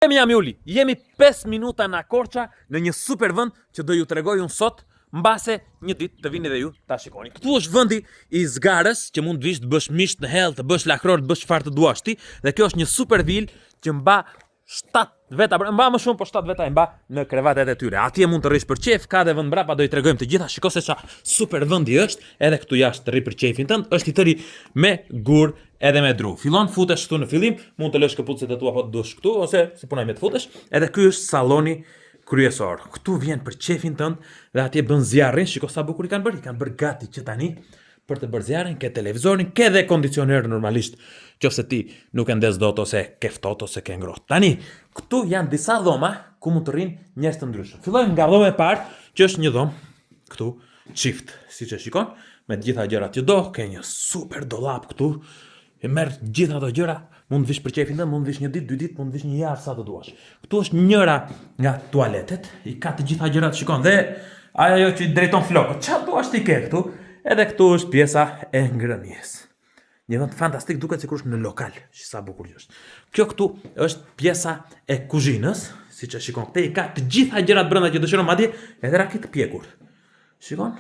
Jam Juli, jemi 5 minuta në Korça në një super vend që do ju tregoj unë sot, mbase një ditë të vini dhe ju ta shikoni. Këtu është vendi i zgarës që mund të vish të bësh misht në hell, të bësh lakror, të bësh çfarë të duash ti, dhe kjo është një super vil që mba 7 veta, mba më shumë, po 7 veta e mba në krevatet e tyre. Atje mund të rrish për qef, ka dhe vend mbrapa, do i tregojmë të gjitha. Shiko se çfarë super vendi është, edhe këtu jashtë të rri për qefin tënd, është i tëri me gur edhe me dru. Fillon futesh këtu në fillim, mund të lësh këpucët e tua po të dush këtu, ose si punoj me të futesh, edhe ky është salloni kryesor. Këtu vjen për qefin tënd dhe atje bën zjarrin, shiko sa bukur i kanë bërë gati që tani për të bërë zjarrin, ke televizorin, ke dhe kondicioner normalisht, qofse ti nuk e ndes dot ose ke ftohtë ose ke ngrohtë. Tani, këtu janë disa dhoma ku mund të rrinë njerëz të ndryshëm. Fillojmë nga dhoma e parë, që është një dhomë këtu çift, siç e shikon, me të gjitha gjërat që do, ke një super dollap këtu, e merr gjitha ato gjëra, mund të vish për qefin tënd, mund të vish një ditë, 2 ditë, mund të vish një javë sa të duash. Këtu është njëra nga tualetet, i ka të gjitha gjërat, shikon, dhe ajo që i drejton flokët. Çfarë duash ti ke këtu? Edhe këtu është pjesa e ngrënies. Një vend fantastik, duket sikur është në lokal, sa bukur është. Kjo këtu është pjesa e kuzhinës, siç e shikon këtej, ka të gjitha gjërat brenda që dëshiron, madje edhe rakit të pjekur. Shikon?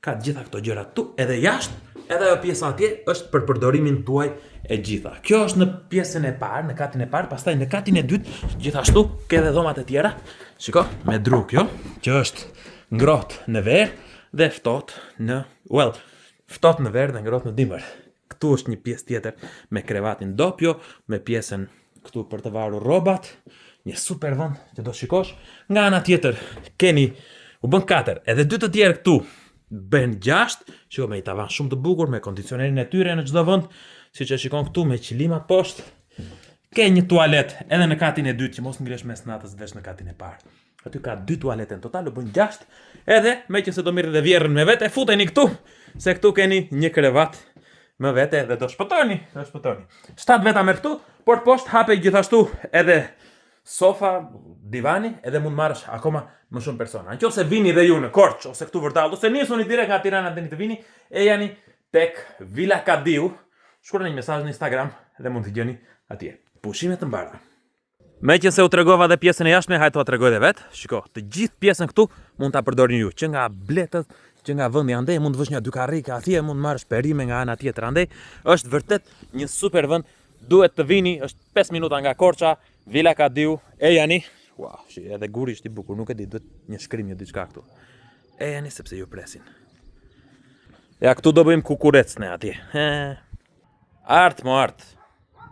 Ka të gjitha këto gjëra këtu, edhe jashtë, edhe ajo pjesa atje është për përdorimin tuaj e gjitha. Kjo është në pjesën e parë, në katin e parë, pastaj në katin e dytë, gjithashtu ke edhe dhomat e tjera. Shiko, me dru kjo, që është ngrohtë në verë dhe ftohtë në, ftohtë në verë dhe ngrohtë në dimër. Këtu është një pjesë tjetër me krevatin doppio, me pjesën këtu për të varur rrobat, një super vend që do shikosh. Nga ana tjetër keni u bën 4, edhe 2 të tjerë këtu bën 6, shiko me një tavan shumë të bukur, me kondicionerin e tyre në çdo vend, siç e shikon këtu me qilimat poshtë. Ke një tualet edhe në katin e dytë që mos ngresh mes natës vesh në katin e parë. Aty ka 2 tualete në total, u bën 6, edhe meqense do mirë dhe vjerrën me vete, futeni këtu, se këtu keni një krevat me vete dhe do shpëtoni. 7 veta me këtu, por poshtë hape gjithashtu edhe sofa, divani, edhe mund marrësh akoma më shumë persona. Nëse vini dhe ju në Korçë ose këtu vërtet, ose nisuni direkt nga Tirana deri të vini, e jani tek Villa Kadiu, shkruani një mesazh në Instagram dhe mund t'i gjeni atje. Pushime të mbara. Meqense u tregova dhe pjesën e jashtme, hajde t'ua tregoj edhe vet. Shiko, të gjithë pjesën këtu mund ta përdorini ju, që nga bletët, që nga vendi andej, mund të vësh një 2 karrika atje, mund marrësh perime nga ana tjetër andej. Është vërtet një super vend, duhet të vini, është 5 minuta nga Korça, Villa Kadiu, e jani. Wow, edhe guri është i bukur, nuk e di, duhet një shkrim, një diçka këtu. E jani sepse ju presin. Ja këtu do bëjmë kukurec ne atje. Art mo art.